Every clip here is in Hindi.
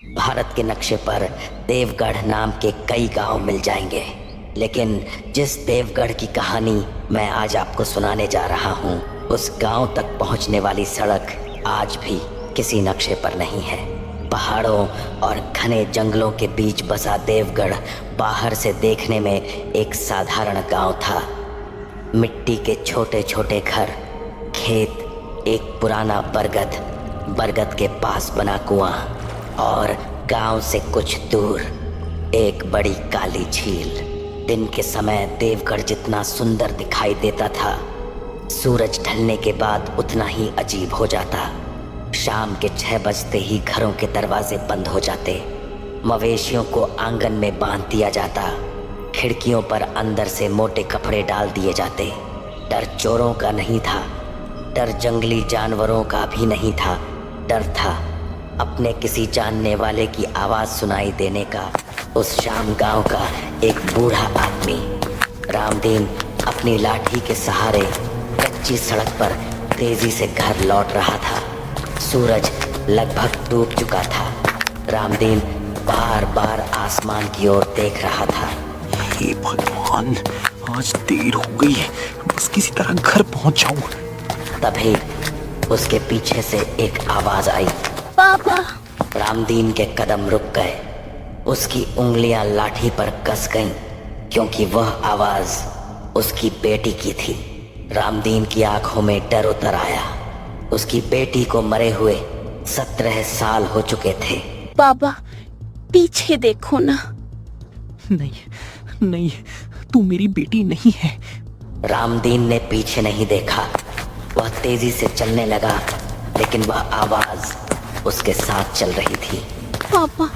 भारत के नक्शे पर देवगढ़ नाम के कई गांव मिल जाएंगे, लेकिन जिस देवगढ़ की कहानी मैं आज आपको सुनाने जा रहा हूँ, उस गांव तक पहुँचने वाली सड़क आज भी किसी नक्शे पर नहीं है। पहाड़ों और घने जंगलों के बीच बसा देवगढ़ बाहर से देखने में एक साधारण गांव था। मिट्टी के छोटे छोटे घर, खेत, एक पुराना बरगद के पास बना कुआं और गांव से कुछ दूर एक बड़ी काली झील। दिन के समय देवगढ़ जितना सुंदर दिखाई देता था, सूरज ढलने के बाद उतना ही अजीब हो जाता। शाम के 6 बजते ही घरों के दरवाजे बंद हो जाते, मवेशियों को आंगन में बांध दिया जाता, खिड़कियों पर अंदर से मोटे कपड़े डाल दिए जाते। डर चोरों का नहीं था, डर जंगली जानवरों का भी नहीं था, डर था अपने किसी जानने वाले की आवाज़ सुनाई देने का। उस शाम गांव का एक बूढ़ा आदमी रामदीन अपनी लाठी के सहारे कच्ची सड़क पर तेजी से घर लौट रहा था। सूरज लगभग डूब चुका था। रामदीन बार बार आसमान की ओर देख रहा था। हे भगवान, आज देर हो गई, बस किसी तरह घर पहुंच जाऊं। तभी उसके पीछे से एक आवाज आई, पापा। रामदीन के कदम रुक गए। उसकी उंगलियां लाठी पर कस गईं, क्योंकि वह आवाज उसकी बेटी की थी। रामदीन की आंखों में डर उतर आया। उसकी बेटी को मरे हुए 17 साल हो चुके थे। पापा, पीछे देखो ना। नहीं नहीं, तू मेरी बेटी नहीं है। रामदीन ने पीछे नहीं देखा। वह तेजी से चलने लगा, लेकिन वह आवाज उसके साथ चल रही थी। पापा,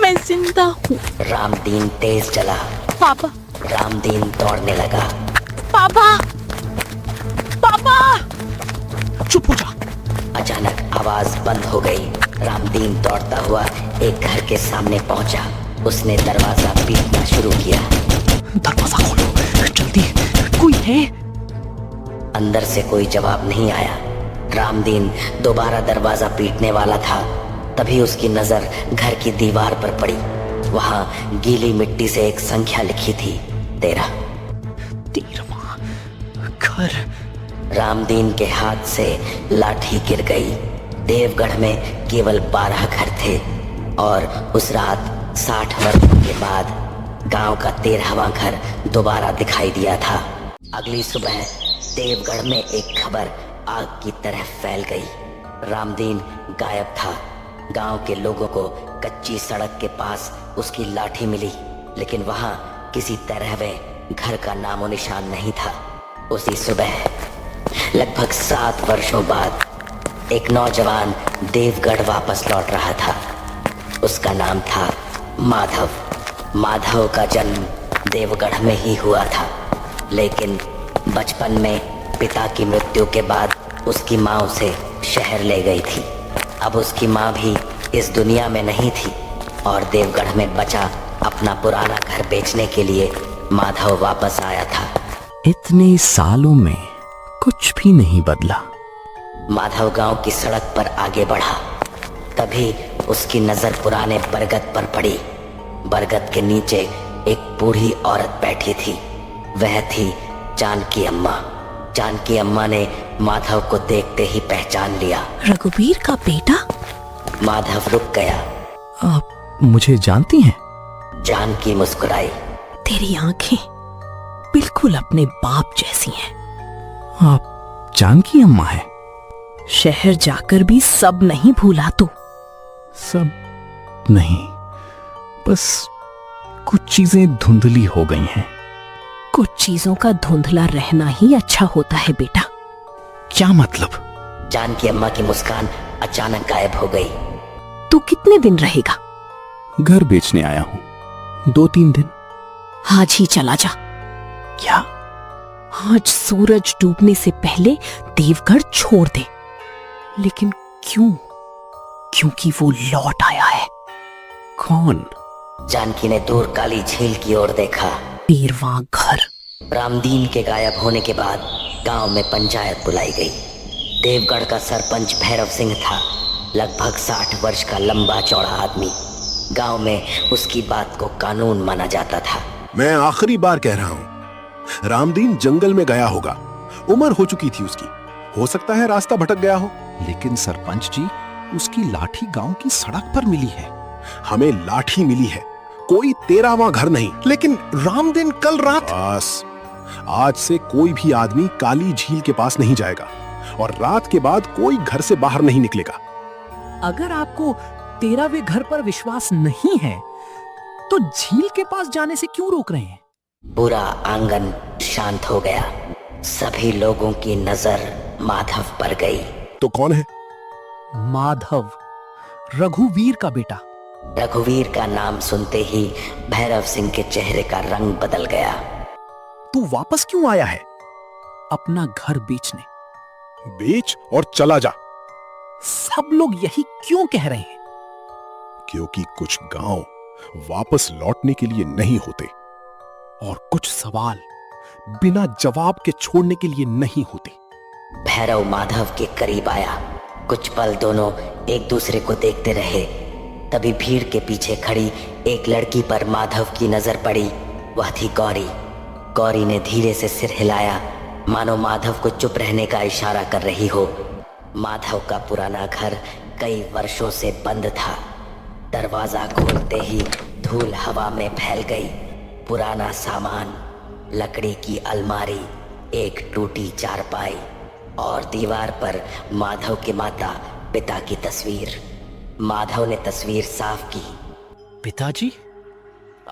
मैं जिंदा हूँ। रामदीन तेज चला। पापा, रामदीन दौड़ने लगा। पापा, पापा। चुप हो जा। अचानक आवाज बंद हो गई। रामदीन दौड़ता हुआ एक घर के सामने पहुंचा। उसने दरवाजा पीटना शुरू किया। दरवाजा खोलो जल्दी, कोई है? अंदर से कोई जवाब नहीं आया। रामदीन दोबारा दरवाजा पीटने वाला था, तभी उसकी नजर घर की दीवार पर पड़ी। वहां गीली मिट्टी से एक संख्या लिखी थी, 13। 13वां घर। रामदीन के हाथ से लाठी गिर गई। देवगढ़ में केवल 12 घर थे और उस रात 60 वर्षों के बाद गांव का 13वां घर दोबारा दिखाई दिया था। अगली सुबह देवगढ़ में एक खबर आग की तरह फैल गई। रामदीन गायब था। गांव के लोगों को कच्ची सड़क के पास उसकी लाठी मिली, लेकिन वहां किसी 13वें घर का नामो निशान नहीं था। उसी सुबह लगभग 7 वर्षों बाद एक नौजवान देवगढ़ वापस लौट रहा था। उसका नाम था माधव। माधव का जन्म देवगढ़ में ही हुआ था, लेकिन बचपन में पिता की मृत्यु के बाद उसकी माँ उसे शहर ले गई थी। अब उसकी माँ भी इस दुनिया में नहीं थी और देवगढ़ में बचा अपना पुराना घर बेचने के लिए माधव वापस आया था। इतने सालों में कुछ भी नहीं बदला। माधव गांव की सड़क पर आगे बढ़ा, तभी उसकी नजर पुराने बरगद पर पड़ी। बरगद के नीचे एक बूढ़ी औरत बैठी थी। वह थी जानकी अम्मा। जानकी अम्मा ने माधव को देखते ही पहचान लिया। रघुवीर का बेटा? माधव रुक गया। आप मुझे जानती हैं? जानकी मुस्कुराई। तेरी आंखें बिल्कुल अपने बाप जैसी हैं। आप जानकी अम्मा हैं? शहर जाकर भी सब नहीं भूला तू? सब नहीं, बस कुछ चीजें धुंधली हो गई हैं। कुछ चीजों का धुंधला रहना ही अच्छा होता है बेटा। क्या मतलब? जानकी अम्मा की मुस्कान अचानक गायब हो गई। तू कितने दिन रहेगा? घर बेचने आया हूं, 2-3 दिन। आज ही चला जा। क्या? आज सूरज डूबने से पहले देवगढ़ छोड़ दे। लेकिन क्यों? क्योंकि वो लौट आया है। कौन? जानकी ने दूर काली झील की ओर देखा। 13वां घर। रामदीन के गायब होने के बाद गांव में पंचायत बुलाई गई। देवगढ़ का सरपंच भैरव सिंह था। लगभग 60 वर्ष का लंबा चौड़ा आदमी। गांव में उसकी बात को कानून माना जाता था। मैं आखिरी बार कह रहा हूँ, रामदीन जंगल में गया होगा। उम्र हो चुकी थी उसकी, हो सकता है रास्ता भटक गया हो। लेकिन सरपंच जी, उसकी लाठी गांव की सड़क पर मिली है। हमें लाठी मिली है, कोई 13वां घर नहीं। लेकिन रामदीन कल रात। बस, आज से कोई भी आदमी काली झील के पास नहीं जाएगा और रात के बाद कोई घर से बाहर नहीं निकलेगा। अगर आपको 13वें घर पर विश्वास नहीं है तो झील के पास जाने से क्यों रोक रहे हैं? पूरा आंगन शांत हो गया। सभी लोगों की नजर माधव पर गई। तो कौन है? माधव, रघुवीर का बेटा। रघुवीर का नाम सुनते ही भैरव सिंह के चेहरे का रंग बदल गया। तू वापस क्यों आया है? अपना घर बेचने। बेच और चला जा। सब लोग यही क्यों कह रहे हैं? क्योंकि कुछ गांव वापस लौटने के लिए नहीं होते और कुछ सवाल बिना जवाब के छोड़ने के लिए नहीं होते। भैरव माधव के करीब आया। कुछ पल दोनों एक दूसरे को देखते रहे। तभी भीड़ के पीछे खड़ी एक लड़की पर माधव की नजर पड़ी। वह थी गौरी। गौरी ने धीरे से सिर हिलाया, मानो माधव को चुप रहने का इशारा कर रही हो। माधव का पुराना घर कई वर्षों से बंद था। दरवाजा खोलते ही धूल हवा में फैल गई। पुराना सामान, लकड़ी की अलमारी, एक टूटी चारपाई और दीवार पर माधव के माता पिता की तस्वीर। माधव ने तस्वीर साफ की। पिताजी,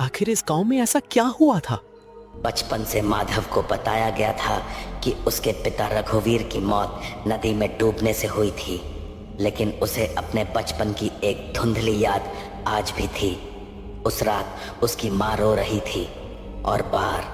आखिर इस गांव में ऐसा क्या हुआ था? बचपन से माधव को बताया गया था कि उसके पिता रघुवीर की मौत नदी में डूबने से हुई थी, लेकिन उसे अपने बचपन की एक धुंधली याद आज भी थी। उस रात उसकी माँ रो रही थी और बार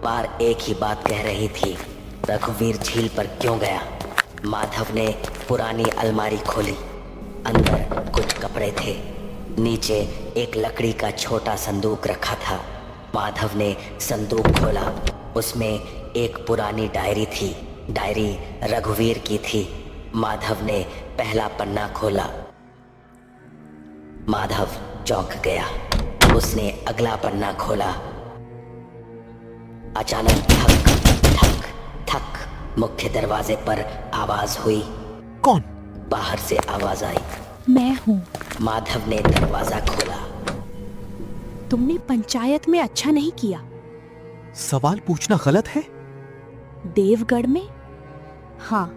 बार एक ही बात कह रही थी, रघुवीर झील पर क्यों गया। माधव ने पुरानी अलमारी खोली। अंदर कुछ कपड़े थे, नीचे एक लकड़ी का छोटा संदूक रखा था। माधव ने संदूक खोला। उसमें एक पुरानी डायरी थी। डायरी रघुवीर की थी। माधव ने पहला पन्ना खोला। माधव चौंक गया। उसने अगला पन्ना खोला। अचानक ठक ठक ठक मुख्य दरवाजे पर आवाज हुई। कौन? बाहर से आवाज आई। मैं हूँ। माधव ने दरवाजा खोला। तुमने पंचायत में अच्छा नहीं किया। सवाल पूछना गलत है? देवगढ़ में? हाँ।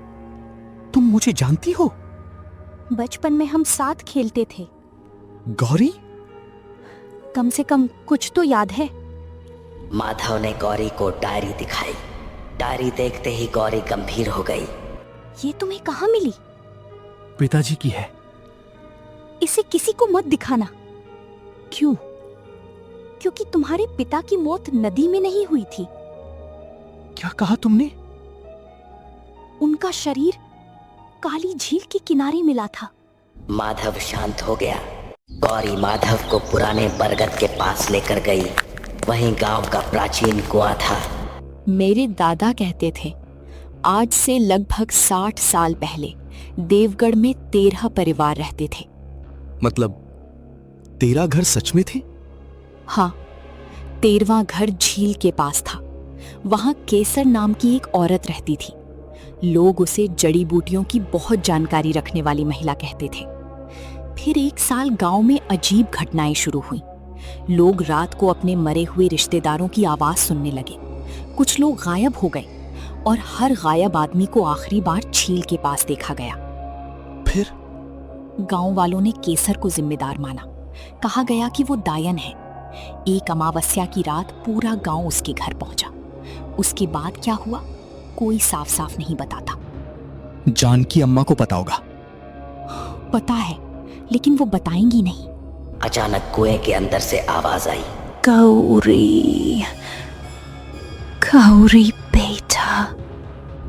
तुम मुझे जानती हो? बचपन में हम साथ खेलते थे। गौरी? कम से कम कुछ तो याद है। माधव ने गौरी को डायरी दिखाई। डायरी देखते ही गौरी गंभीर हो गई। ये तुम्हें कहाँ मिली? पिताजी की है। इसे किसी को मत दिखाना। क्यों? क्योंकि तुम्हारे पिता की मौत नदी में नहीं हुई थी। क्या कहा तुमने? उनका शरीर काली झील के किनारे मिला था। माधव शांत हो गया। गौरी माधव को पुराने बरगद के पास लेकर गई। वहीं गांव का प्राचीन कुआं था। मेरे दादा कहते थे आज से लगभग 60 साल पहले देवगढ़ में 13 परिवार रहते थे। मतलब 13 घर सच में थे? हाँ, 13वां घर झील के पास था। वहां केसर नाम की एक औरत रहती थी। लोग उसे जड़ी बूटियों की बहुत जानकारी रखने वाली महिला कहते थे। फिर एक साल गांव में अजीब घटनाएं शुरू हुई। लोग रात को अपने मरे हुए रिश्तेदारों की आवाज सुनने लगे। कुछ लोग गायब हो गए और हर गायब आदमी को आखिरी बार झील के पास देखा गया। फिर गांव वालों ने केसर को जिम्मेदार माना। कहा गया कि वो दायन है। एक अमावस्या की रात पूरा गांव उसके घर पहुंचा। उसके बाद क्या हुआ कोई साफ साफ नहीं बताता। जानकी अम्मा को पता होगा। पता है, लेकिन वो बताएंगी नहीं। अचानक कुएं के अंदर से आवाज आई। गौरी, गौरी बेटा।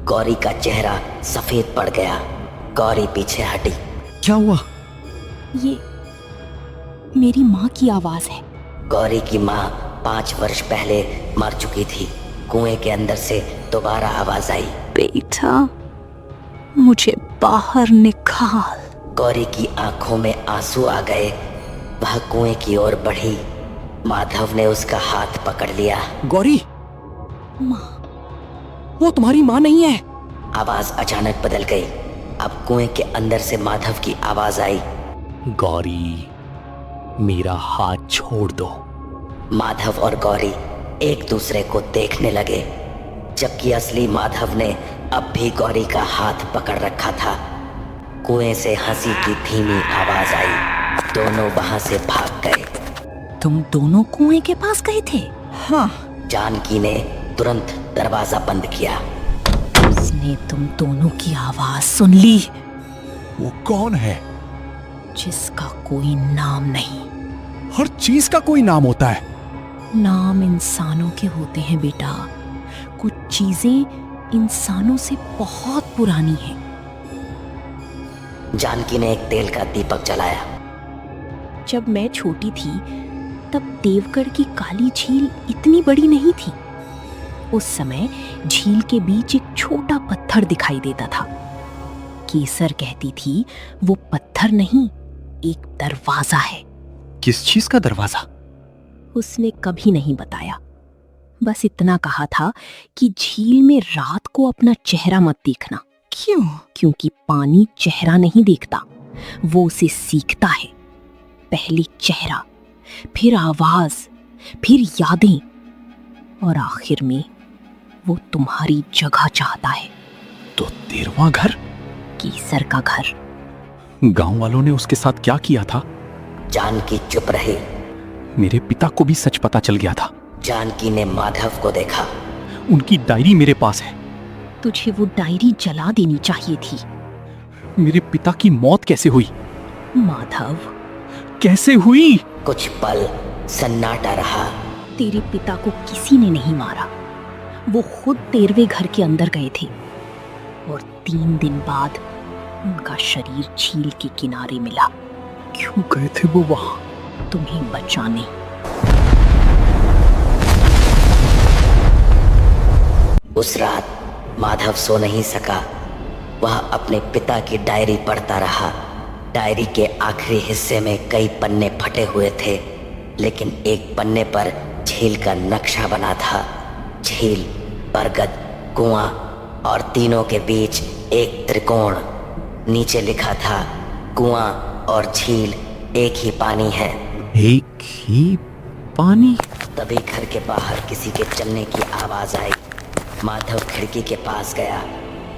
गौरी का चेहरा सफेद पड़ गया। गौरी पीछे हटी। क्या हुआ? ये मेरी माँ की आवाज है। गौरी की माँ 5 वर्ष पहले मर चुकी थी। कुएं के अंदर से दोबारा आवाज आई। बेटा, मुझे बाहर निकाल। गौरी की आंखों में आंसू आ गए। वह कुएं की ओर बढ़ी। माधव ने उसका हाथ पकड़ लिया। गौरी, वो तुम्हारी माँ नहीं है। आवाज अचानक बदल गई। अब कुएं के अंदर से माधव की आवाज आई। गौरी, मेरा हाथ छोड़ दो। माधव और गौरी एक दूसरे को देखने लगे, जबकि असली माधव ने अब भी गौरी का हाथ पकड़ रखा था। कुएं से हंसी की धीमी आवाज आई। दोनों वहां से भाग गए। तुम दोनों कुएं के पास गए थे? हाँ, जानकी ने तुरंत दरवाजा बंद किया। उसने तुम दोनों की आवाज सुन ली, वो कौन है? जिसका कोई नाम नहीं। हर चीज का कोई नाम होता है। नाम इंसानों के होते हैं बेटा। कुछ चीजें इंसानों से बहुत पुरानी हैं। जानकी ने एक तेल का दीपक जलाया। जब मैं छोटी थी तब देवगढ़ की काली झील इतनी बड़ी नहीं थी। उस समय झील के बीच एक छोटा पत्थर दिखाई देता था। केसर कहती थी वो पत्थर नहीं, एक दरवाजा है। किस चीज का दरवाजा? उसने कभी नहीं बताया। बस इतना कहा था कि झील में रात को अपना चेहरा मत देखना। क्यों? क्योंकि पानी चेहरा नहीं देखता, वो उसे सीखता है। पहले चेहरा, फिर आवाज, फिर यादें, और आखिर में वो तुम्हारी जगह चाहता है। तो 13वां घर? केसर का घर। गांव वालों ने उसके साथ क्या किया था? जानकी चुप रही। मेरे पिता को भी सच पता चल गया था। जानकी ने माधव को देखा। उनकी डायरी मेरे पास है। तुझे वो डायरी जला देनी चाहिए थी। मेरे पिता की मौत कैसे हुई? माधव, कैसे हुई? कुछ पल सन्नाटा रहा। तेरे पिता को किसी ने नहीं मारा। वो खुद 13वें घर के अंदर गए थे और 3 दिन बाद उनका शरीर झील के किनारे मिला। क्यों गए थे वो वहां? तुम्हें बचाने। उस रात माधव सो नहीं सका। वह अपने पिता की डायरी पढ़ता रहा। डायरी के आखिरी हिस्से में कई पन्ने फटे हुए थे, लेकिन एक पन्ने पर झील का नक्शा बना था। झील, बरगद, कुआं और तीनों के बीच एक त्रिकोण। नीचे लिखा था, कुआं और झील एक ही पानी है। एक ही पानी? तभी घर के बाहर किसी के चलने की आवाज आई। माधव खिड़की के पास गया।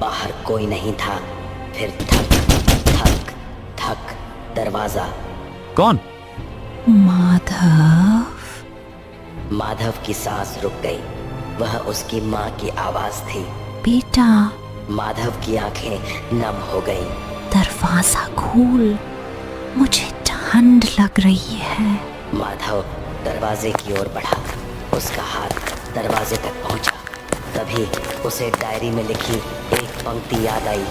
बाहर कोई नहीं था। फिर धक धक धक, दरवाजा। कौन? माधव। माधव की सांस रुक गई। वह उसकी माँ की आवाज थी। बेटा, माधव की आंखें नम हो गई। दरवाजा खोल, मुझे ठंड लग रही है। माधव दरवाजे की ओर बढ़ा। उसका हाथ दरवाजे तक पहुंचा। तभी उसे डायरी में लिखी एक पंक्ति याद आई।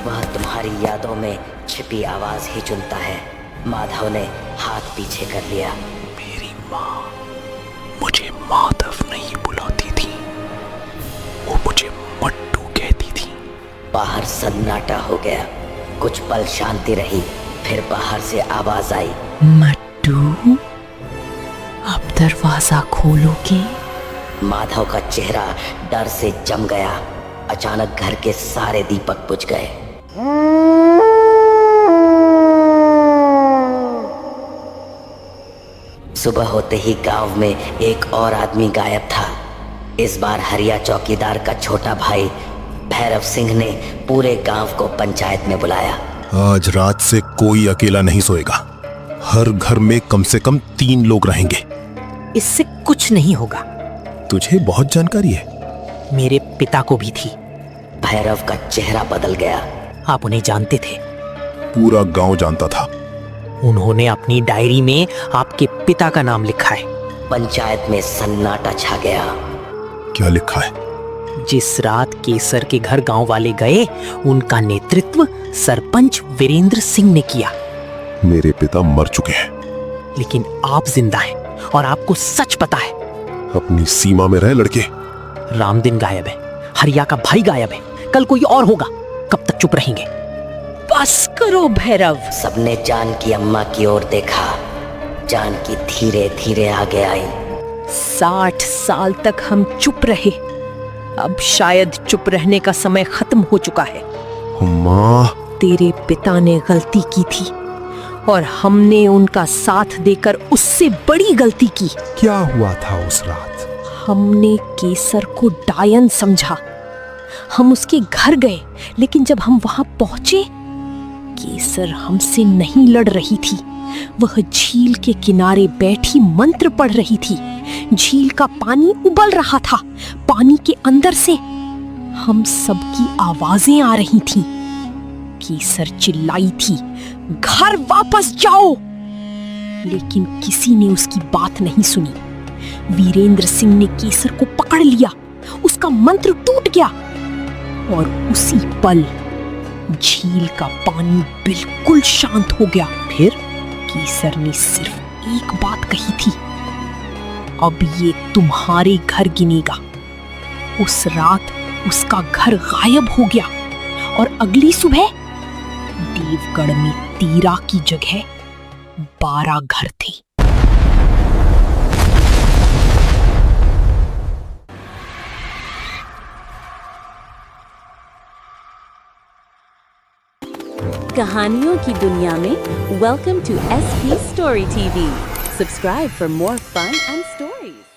वह तुम्हारी यादों में छिपी आवाज ही चुनता है। माधव ने हाथ पीछे कर लिया। मेरी माँ मुझे माधव नहीं बुलाती थी, वो मुझे मट्टू कहती थी। बाहर सन्नाटा हो गया। कुछ पल शांति रही। फिर बाहर से आवाज आई, मट्टू, अब दरवाजा खोलोगे? माधव का चेहरा डर से जम गया। अचानक घर के सारे दीपक बुझ गए। सुबह होते ही गांव में एक और आदमी गायब था। इस बार हरिया चौकीदार का छोटा भाई भैरव सिंह ने पूरे गांव को पंचायत में बुलाया। आज रात से कोई अकेला नहीं सोएगा। हर घर में कम से कम 3 लोग रहेंगे। इससे कुछ नहीं होगा। तुझे बहुत जानकारी है। मेरे पिता को भी थी। भैरव का चेहरा बदल गया। आप उन्हें जानते थे? पूरा गांव जानता था। उन्होंने अपनी डायरी में आपके पिता का नाम लिखा है। पंचायत में सन्नाटा छा गया। क्या लिखा है? जिस रात केसर के घर गांव वाले गए, उनका नेतृत्व सरपंच वीरेंद्र सिंह ने किया। मेरे पिता मर चुके हैं। लेकिन आप जिंदा हैं और आपको सच पता है। अपनी सीमा में रहे लड़के। रामदिन गायब है, हरिया का भाई गायब है, कल कोई और होगा। कब तक चुप रहेंगे? बस करो भैरव। सबने जानकी अम्मा की ओर देखा। जानकी धीरे धीरे आगे आई। 60 साल तक हम चुप रहे, अब शायद चुप रहने का समय खत्म हो चुका है। अम्मा, तेरे पिता ने गलती की थी और हमने उनका साथ देकर उससे बड़ी गलती की। क्या हुआ था उस रात? हमने केसर को डायन समझा। हम उसके घर गए, लेकिन जब हम वहां पहुंचे, केसर हमसे नहीं लड़ रही थी। वह झील के किनारे बैठी मंत्र पढ़ रही थी। झील का पानी उबल रहा था। पानी के अंदर से हम सबकी आवाजें आ रही थीं। केसर चिल्लाई थी, घर वापस जाओ, लेकिन किसी ने उसकी बात नहीं सुनी। वीरेंद्र सिंह ने केसर को पकड़ लिया। उसका मंत्र टूट गया और उसी पल झील का पानी बिल्कुल शांत हो गया। फिर केसर ने सिर्फ एक बात कही थी, अब ये तुम्हारे घर गिनेगा। उस रात उसका घर गायब हो गया और अगली सुबह देवगढ़ में 13 की जगह 12 घर थे। कहानियों की दुनिया में welcome to SP Story TV. Subscribe for more fun and stories.